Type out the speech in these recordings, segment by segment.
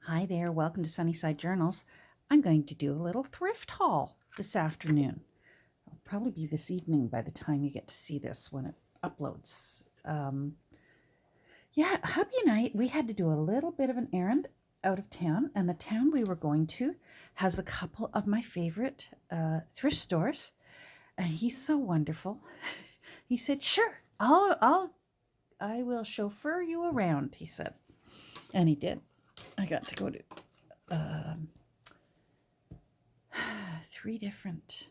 Hi there, welcome to Sunnyside Journals. I'm going to do a little thrift haul this afternoon. It'll probably be this evening by the time you get to see this when it uploads. Hubby and I, we had to do a little bit of an errand out of town, and the town we were going to has a couple of my favorite thrift stores, and he's so wonderful. He said, "Sure, I will chauffeur you around," he said, and he did. I got to go to um, three different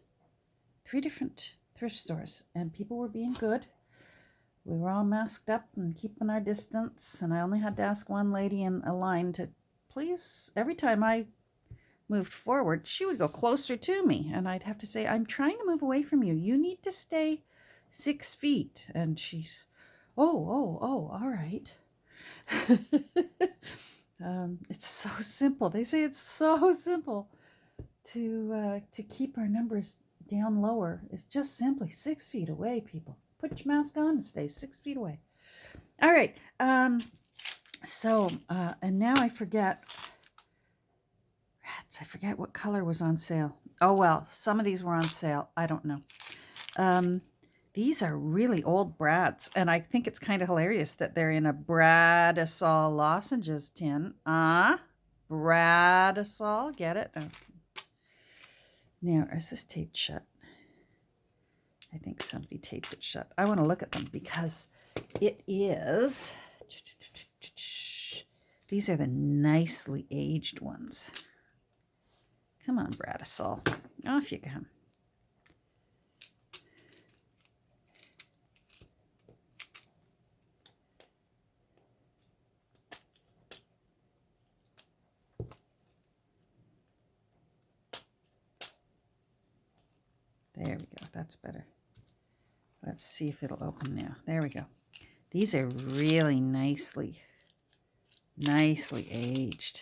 thrift stores, and people were being good. We were all masked up and keeping our distance, and I only had to ask one lady in a line to please. Every time I moved forward, she would go closer to me, and I'd have to say, "I'm trying to move away from you. You need to stay 6 feet." And she's, "Oh, all right." It's so simple. They say it's so simple to keep our numbers down lower. It's just simply 6 feet away, people. Put your mask on and stay 6 feet away. All right. And now I forget. Rats, I forget what color was on sale. Oh, well, some of these were on sale. I don't know. These are really old brads, and I think it's kind of hilarious that they're in a Bradisol lozenges tin. Bradisol, get it? Oh. Now, is this taped shut? I think somebody taped it shut. I want to look at them because it is. These are the nicely aged ones. Come on, Bradisol. Off you come. There we go. That's better. Let's see if it'll open now. There we go. These are really nicely aged.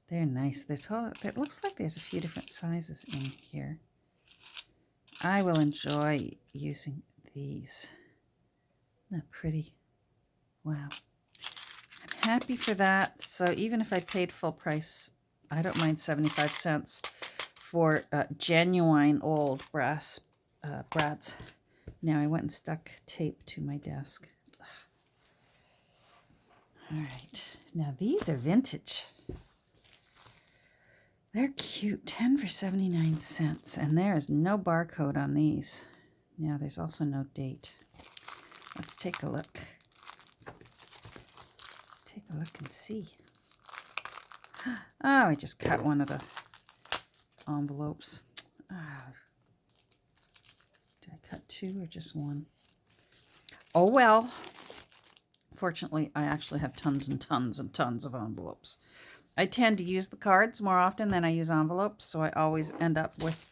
They're nice. It looks like there's a few different sizes in here. I will enjoy using these. Isn't that pretty? Wow. I'm happy for that. So even if I paid full price, I don't mind 75 cents for genuine old brass brads. Now I went and stuck tape to my desk. All right. Now these are vintage. They're cute. 10 for 79 cents. And there is no barcode on these. Now there's also no date. Let's take a look. Take a look and see. Oh, I just cut one of the envelopes. Oh. Did I cut two or just one? Oh, well. Fortunately, I actually have tons and tons and tons of envelopes. I tend to use the cards more often than I use envelopes, so I always end up with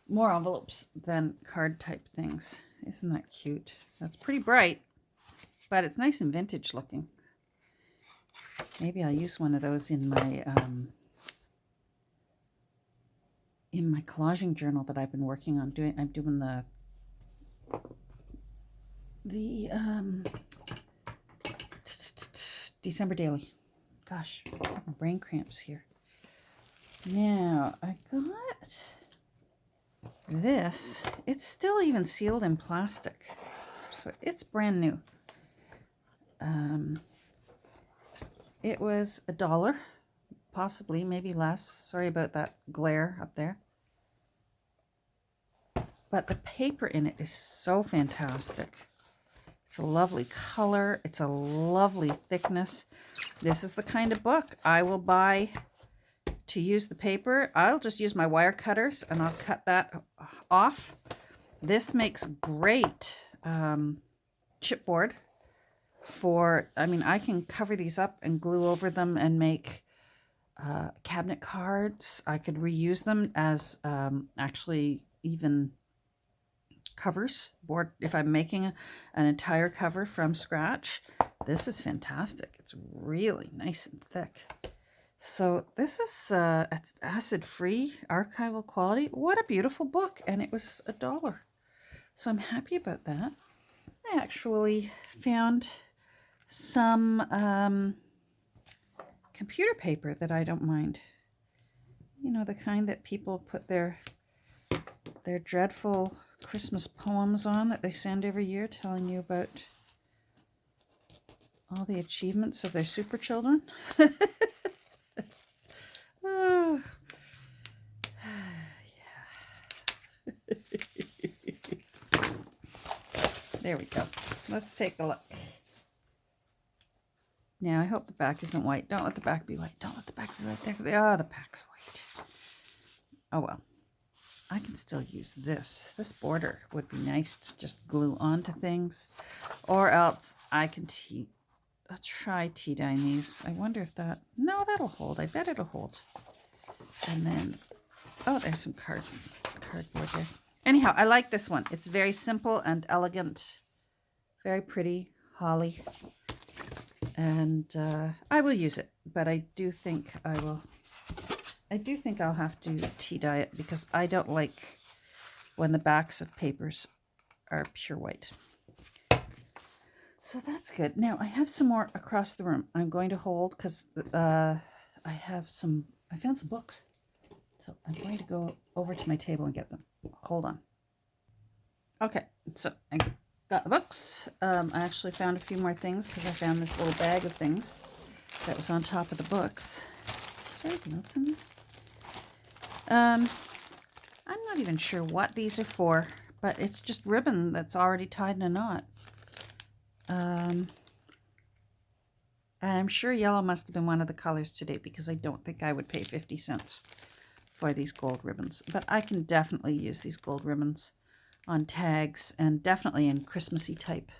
more envelopes than card type things. Isn't that cute? That's pretty bright, but it's nice and vintage looking. Maybe I'll use one of those in my collaging journal that I've been working on doing. I'm doing the December daily. Gosh, I'm having brain cramps here. Now I got this. It's still even sealed in plastic, so it's brand new. It was $1, possibly, maybe less. Sorry about that glare up there. But the paper in it is so fantastic. It's a lovely color. It's a lovely thickness. This is the kind of book I will buy to use the paper. I'll just use my wire cutters and I'll cut that off. This makes great chipboard for, I can cover these up and glue over them and make cabinet cards. I could reuse them as actually even covers board if I'm making an entire cover from scratch. This is fantastic. It's really nice and thick. So this is it's acid-free, archival quality. What a beautiful book, and it was $1. So I'm happy about that. I actually found some computer paper that I don't mind. You know, the kind that people put their dreadful Christmas poems on that they send every year telling you about all the achievements of their super children. Oh, yeah. There we go. Let's take a look. Now, I hope the back isn't white. Don't let the back be white. Don't let the back be white. There. Oh, the back's white. Oh, well. I can still use this. This border would be nice to just glue onto things. Or else I can I'll try tea dyeing these. I wonder if that... No, that'll hold. I bet it'll hold. And then... Oh, there's some cardboard there. Anyhow, I like this one. It's very simple and elegant. Very pretty. Holly. And I will use it. But I do think I'll have to tea dye it because I don't like when the backs of papers are pure white. So that's good. Now I have some more across the room. I'm going to hold because I found some books. So I'm going to go over to my table and get them. Hold on. Okay, so I got the books. I actually found a few more things because I found this little bag of things that was on top of the books. Is there anything else in there? I'm not even sure what these are for, but it's just ribbon that's already tied in a knot. And I'm sure yellow must have been one of the colors today because I don't think I would pay 50 cents for these gold ribbons. But I can definitely use these gold ribbons on tags and definitely in Christmassy type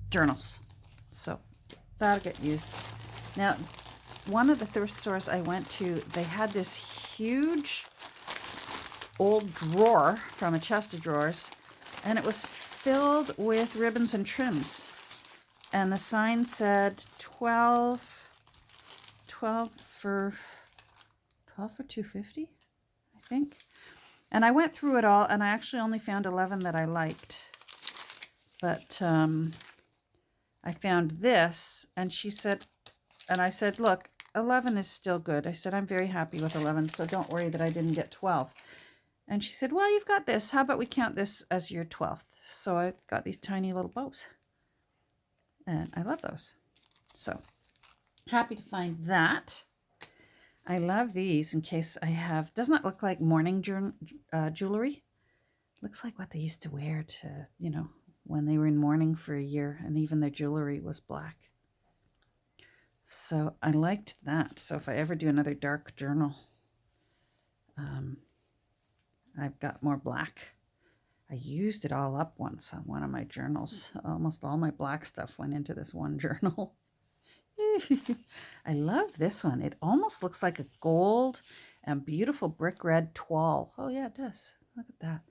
journals. So that'll get used. Now, one of the thrift stores I went to, they had this huge old drawer from a chest of drawers, and it was filled with ribbons and trims. And the sign said 12 for $2.50, I think. And I went through it all, and I actually only found 11 that I liked. But I found this, and she said, and I said, look, 11 is still good. I said, I'm very happy with 11, so don't worry that I didn't get 12. And she said, well, you've got this. How about we count this as your 12th? So I got these tiny little bows. And I love those. So happy to find that. I love these in case I have... Doesn't that look like mourning jewelry? Looks like what they used to wear to, you know, when they were in mourning for a year. And even their jewelry was black. So I liked that. So if I ever do another dark journal, I've got more black. I used it all up once on one of my journals. Almost all my black stuff went into this one journal. I love this one. It almost looks like a gold and beautiful brick red toile. Oh yeah, it does. Look at that.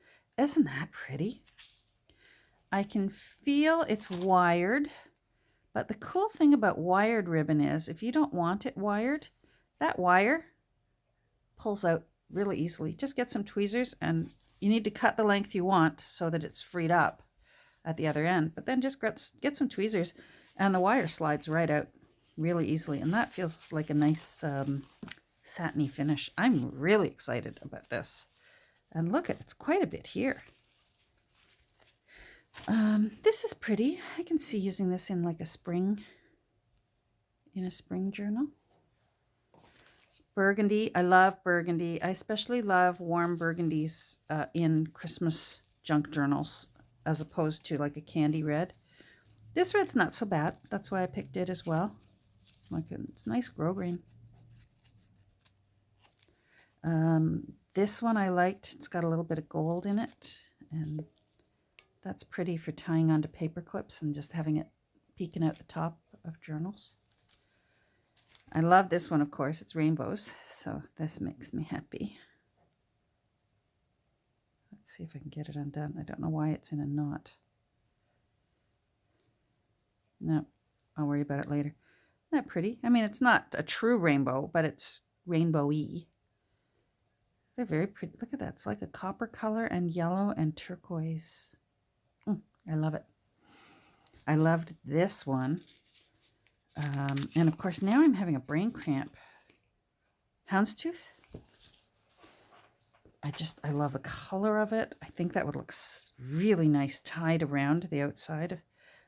Isn't that pretty? I can feel it's wired. But the cool thing about wired ribbon is if you don't want it wired, that wire pulls out really easily. Just get some tweezers, and you need to cut the length you want so that it's freed up at the other end. But then just get some tweezers and the wire slides right out really easily. And that feels like a nice satiny finish. I'm really excited about this. And look, it's quite a bit here. This is pretty. I can see using this in like a spring journal. Burgundy. I love burgundy. I especially love warm burgundies in Christmas junk journals as opposed to like a candy red. This red's not so bad. That's why I picked it as well. It's nice grosgrain. This one I liked. It's got a little bit of gold in it, and that's pretty for tying onto paper clips and just having it peeking out the top of journals. I love this one, of course. It's rainbows, so this makes me happy. Let's see if I can get it undone. I don't know why it's in a knot. No, I'll worry about it later. Isn't that pretty? I mean, it's not a true rainbow, but it's rainbowy. They're very pretty. Look at that. It's like a copper color and yellow and turquoise. I love it. I loved this one. And of course, now I'm having a brain cramp. Houndstooth. I love the color of it. I think that would look really nice tied around the outside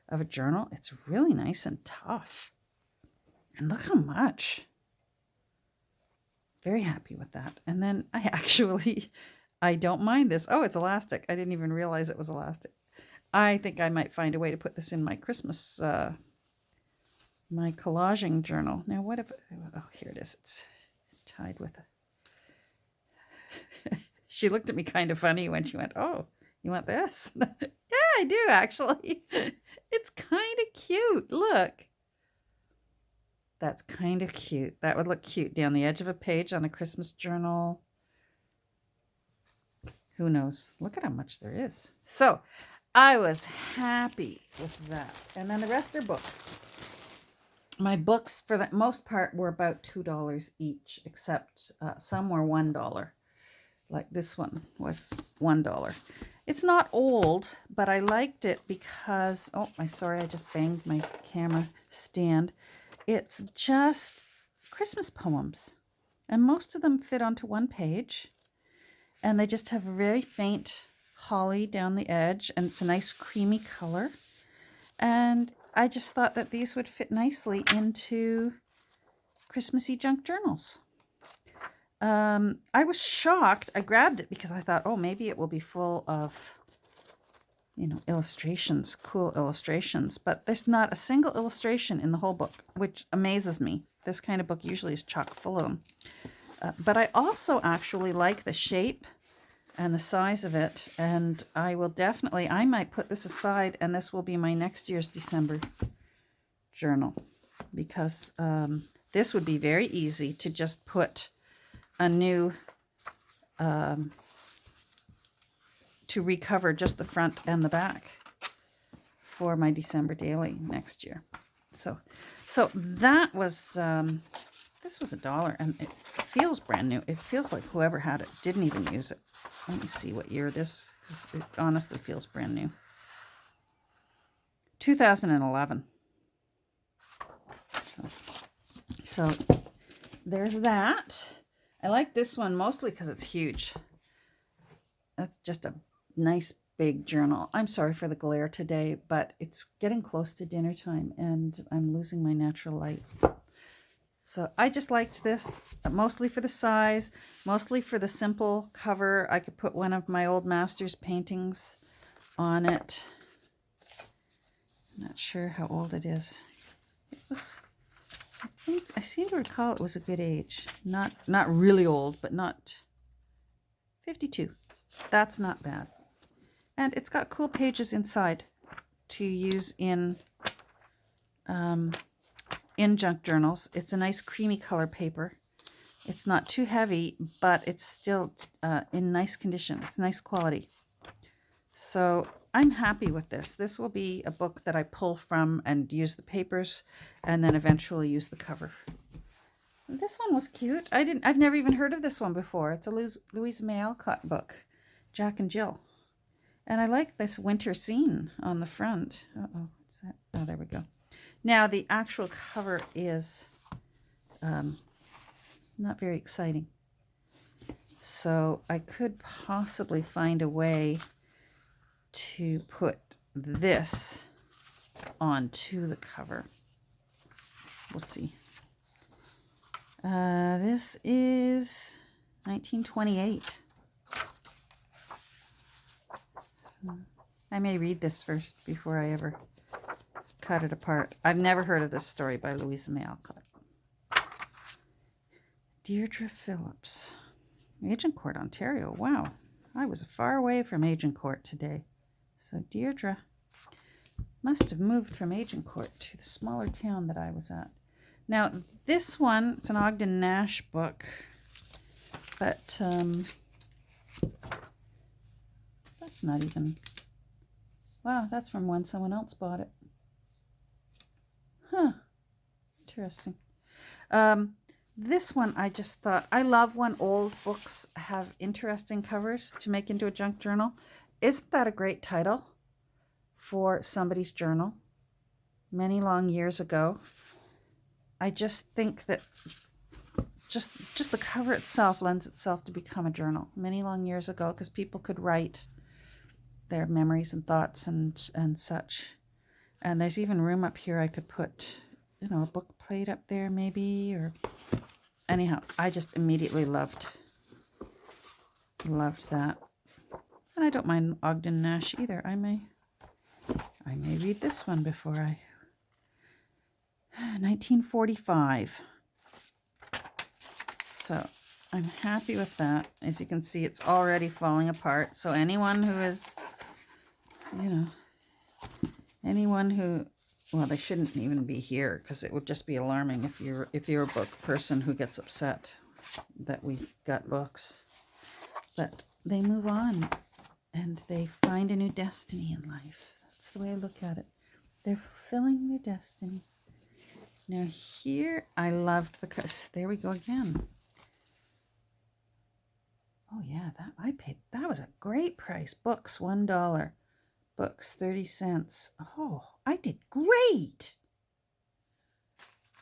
of a journal. It's really nice and tough. And look how much. Very happy with that. And then I don't mind this. Oh, it's elastic. I didn't even realize it was elastic. I think I might find a way to put this in my Christmas, my collaging journal. Now, what if, oh, here it is. It's tied with a, she looked at me kind of funny when she went, oh, you want this? Yeah, I do, actually. It's kind of cute. Look. That's kind of cute. That would look cute down the edge of a page on a Christmas journal. Who knows? Look at how much there is. So I was happy with that. And then the rest are books. My books, for the most part, were about $2 each, except some were $1. Like this one was $1. It's not old, but I liked it because, oh, sorry, I just banged my camera stand. It's just Christmas poems, and most of them fit onto one page, and they just have a very faint holly down the edge, and it's a nice creamy color, and I just thought that these would fit nicely into Christmassy junk journals. I was shocked. I grabbed it because I thought, oh, maybe it will be full of, illustrations, cool illustrations. But there's not a single illustration in the whole book, which amazes me. This kind of book usually is chock full of them. But I also actually like the shape and the size of it. And I might put this aside, and this will be my next year's December journal. Because this would be very easy to just put a new, to recover just the front and the back for my December daily next year. So that was, this was $1, and it feels brand new. It feels like whoever had it didn't even use it. Let me see what year it is, because it honestly feels brand new. 2011. So there's that. I like this one mostly because it's huge. That's just a nice big journal. I'm sorry for the glare today, but it's getting close to dinner time and I'm losing my natural light. So I just liked this, mostly for the size, mostly for the simple cover. I could put one of my old master's paintings on it. I'm not sure how old it is. It was, I seem to recall it was a good age. Not really old, but not 52. That's not bad. And it's got cool pages inside to use in junk journals. It's a nice creamy color paper. It's not too heavy, but it's still in nice condition. It's nice quality. So I'm happy with this. This will be a book that I pull from and use the papers and then eventually use the cover. This one was cute. I've never even heard of this one before. It's a Louisa May Alcott book, Jack and Jill. And I like this winter scene on the front. Uh-oh, what's that? Oh, there we go. Now, the actual cover is not very exciting. So I could possibly find a way to put this onto the cover. We'll see. This is 1928. I may read this first before I ever cut it apart. I've never heard of this story by Louisa May Alcott. Deirdre Phillips, Agincourt, Ontario. Wow, I was far away from Agincourt today. So Deirdre must have moved from Agincourt to the smaller town that I was at. Now, this one, it's an Ogden Nash book, but that's not even, wow, that's from when someone else bought it. Huh, interesting. This one, I just thought, I love when old books have interesting covers to make into a junk journal. Isn't that a great title for somebody's journal? Many long years ago, I just think that just the cover itself lends itself to become a journal many long years ago, because people could write their memories and thoughts and such. And there's even room up here I could put, a book plate up there maybe, or anyhow, I just immediately loved that. And I don't mind Ogden Nash either. I may read this one before 1945. So I'm happy with that. As you can see, it's already falling apart. So anyone who is, well, they shouldn't even be here, because it would just be alarming if you're a book person who gets upset that we got books. But they move on and they find a new destiny in life. That's the way I look at it. They're fulfilling their destiny. Now here, I loved there we go again. Oh yeah, that was a great price. Books, $1. Books, 30 cents. Oh, I did great.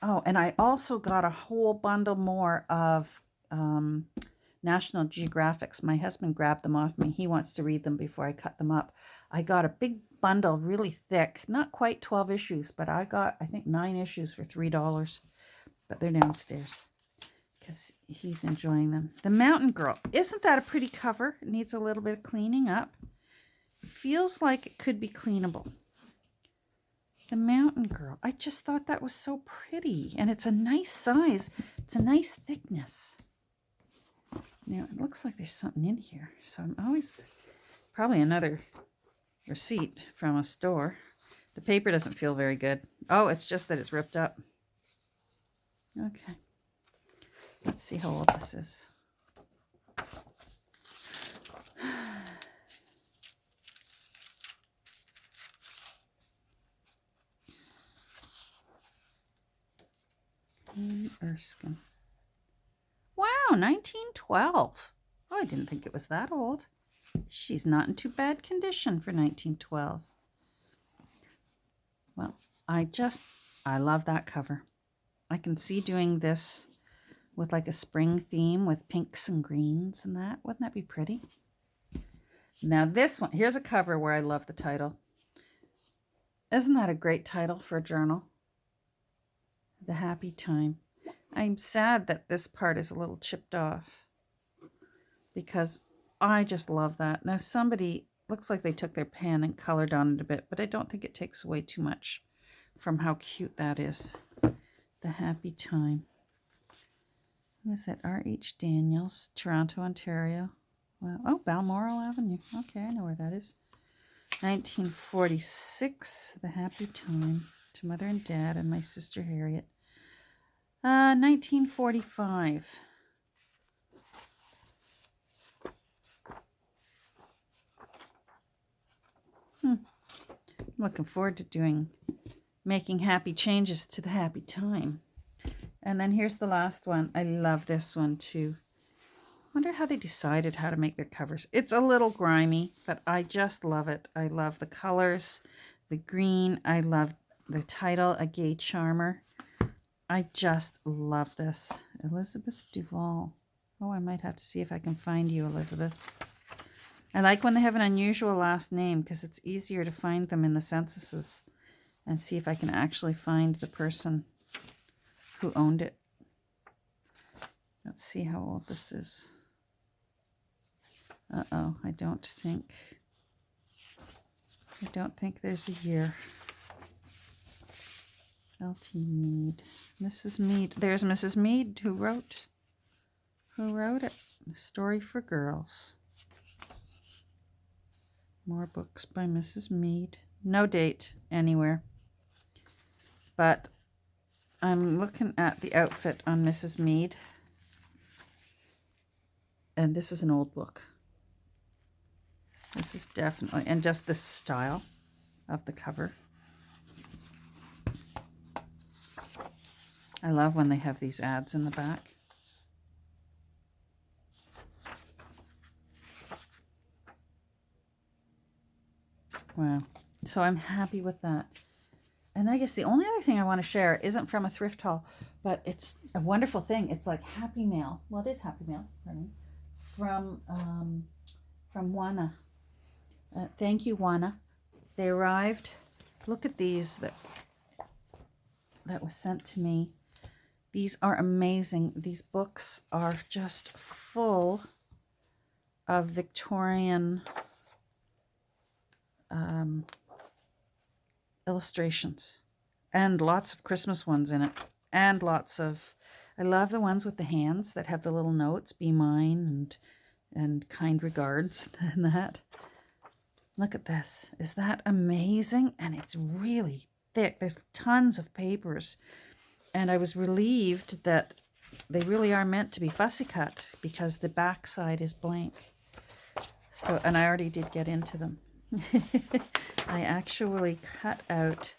Oh, and I also got a whole bundle more of National Geographics. My husband grabbed them off me. He wants to read them before I cut them up. I got a big bundle, really thick, not quite 12 issues, but I got, I think, 9 issues for $3. But they're downstairs because he's enjoying them. The Mountain Girl. Isn't that a pretty cover? It needs a little bit of cleaning up. Feels like it could be cleanable. The Mountain Girl. I just thought that was so pretty. And it's a nice size. It's a nice thickness. Now, it looks like there's something in here. So I'm always... Probably another receipt from a store. The paper doesn't feel very good. Oh, it's just that it's ripped up. Okay. Let's see how old this is. Erskine. Wow, 1912. Oh, I didn't think it was that old. She's not in too bad condition for 1912. Well, I love that cover. I can see doing this with like a spring theme with pinks and greens and that. Wouldn't that be pretty? Now this one, here's a cover where I love the title. Isn't that a great title for a journal? The Happy Time. I'm sad that this part is a little chipped off because I just love that. Now somebody, looks like they took their pen and colored on it a bit, but I don't think it takes away too much from how cute that is. The Happy Time. What is that? R.H. Daniels, Toronto, Ontario. Wow. Oh, Balmoral Avenue. Okay, I know where that is. 1946, The Happy Time. To Mother and Dad and my sister Harriet. 1945. I'm looking forward to making happy changes to The Happy Time. And then here's the last one. I love this one too. Wonder how they decided how to make their covers. It's a little grimy, but I just love it. I love the colors, the green. I love the title, A Gay Charmer. I just love this. Elizabeth Duval. Oh, I might have to see if I can find you, Elizabeth. I like when they have an unusual last name because it's easier to find them in the censuses and see if I can actually find the person who owned it. Let's see how old this is. Uh-oh, I don't think there's a year. L.T. Mead. Mrs. Mead. There's Mrs. Mead who wrote it. A Story for Girls. More books by Mrs. Mead. No date anywhere. But I'm looking at the outfit on Mrs. Mead. And this is an old book. This is definitely, and just the style of the cover. I love when they have these ads in the back. Wow. So I'm happy with that. And I guess the only other thing I want to share isn't from a thrift haul, but it's a wonderful thing. It's like Happy Mail. Well, it is Happy Mail, pardon me, from Wana. Thank you, Wana. They arrived. Look at these that was sent to me. These are amazing. These books are just full of Victorian illustrations and lots of Christmas ones in it, and lots of, I love the ones with the hands that have the little notes, be mine and kind regards and that. Look at this. Is that amazing? And it's really thick. There's tons of papers. And I was relieved that they really are meant to be fussy cut because the back side is blank. So, and I already did get into them. I actually cut out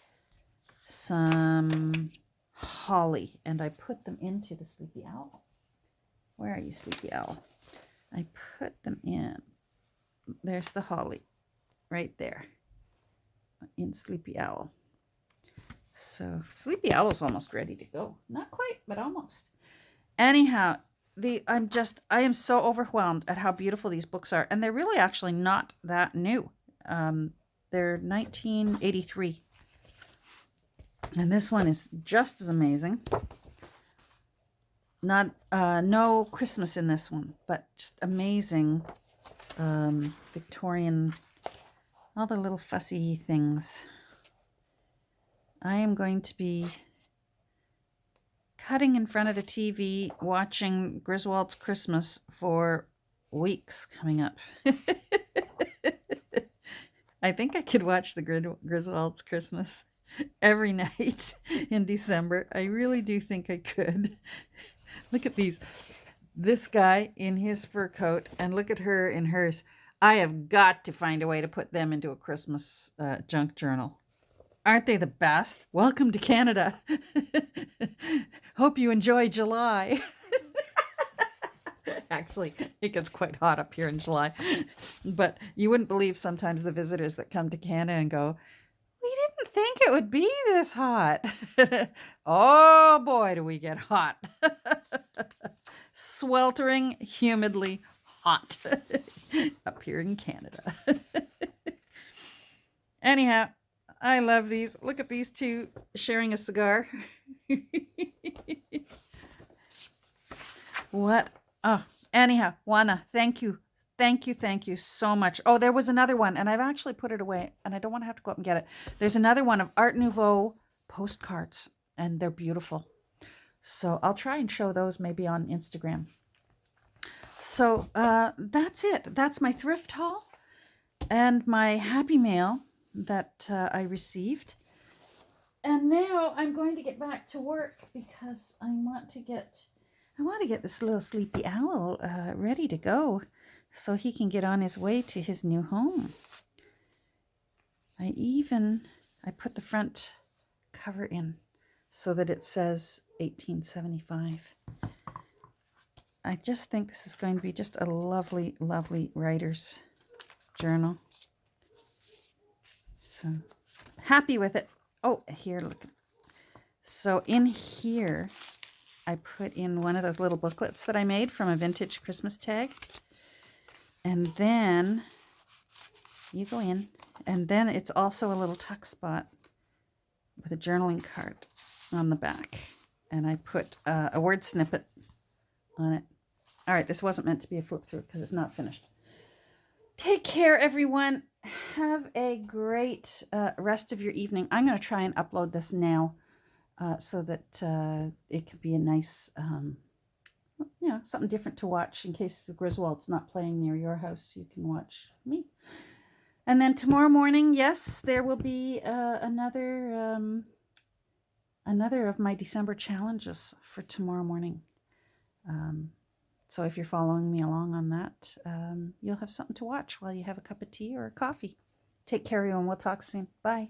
some holly and I put them into the Sleepy Owl. Where are you, Sleepy Owl? I put them in. There's the holly right there in Sleepy Owl. So Sleepy Owl's almost ready to go. Not quite, but almost. Anyhow, I am so overwhelmed at how beautiful these books are. And they're really actually not that new. They're 1983. And this one is just as amazing. Not no Christmas in this one, but just amazing Victorian, all the little fussy things. I am going to be cutting in front of the TV, watching Griswold's Christmas for weeks coming up. I think I could watch the Griswold's Christmas every night in December. I really do think I could. Look at these. This guy in his fur coat, and look at her in hers. I have got to find a way to put them into a Christmas junk journal. Aren't they the best? Welcome to Canada. Hope you enjoy July. Actually, it gets quite hot up here in July. But you wouldn't believe sometimes the visitors that come to Canada and go, we didn't think it would be this hot. Oh boy, do we get hot. Sweltering, humidly hot up here in Canada. Anyhow, I love these. Look at these two sharing a cigar. What? Oh, anyhow, Juana, thank you. Thank you so much. Oh, there was another one, and I've actually put it away, and I don't want to have to go up and get it. There's another one of Art Nouveau postcards, and they're beautiful. So I'll try and show those maybe on Instagram. So that's it. That's my thrift haul and my Happy Mail that I received. And now I'm going to get back to work because I want to get this little Sleepy Owl ready to go so he can get on his way to his new home. I put the front cover in so that it says 1875. I just think this is going to be just a lovely, lovely writer's journal. So happy with it. Oh, here, look. So in here, I put in one of those little booklets that I made from a vintage Christmas tag. And then you go in, and then it's also a little tuck spot with a journaling card on the back. And I put a word snippet on it. All right, this wasn't meant to be a flip through because it's not finished. Take care, everyone. Have a great rest of your evening. I'm going to try and upload this now so that it could be a nice, something different to watch in case the Griswold's not playing near your house. You can watch me. And then tomorrow morning, yes, there will be another of my December challenges for tomorrow morning. So if you're following me along on that, you'll have something to watch while you have a cup of tea or a coffee. Take care, everyone. We'll talk soon. Bye.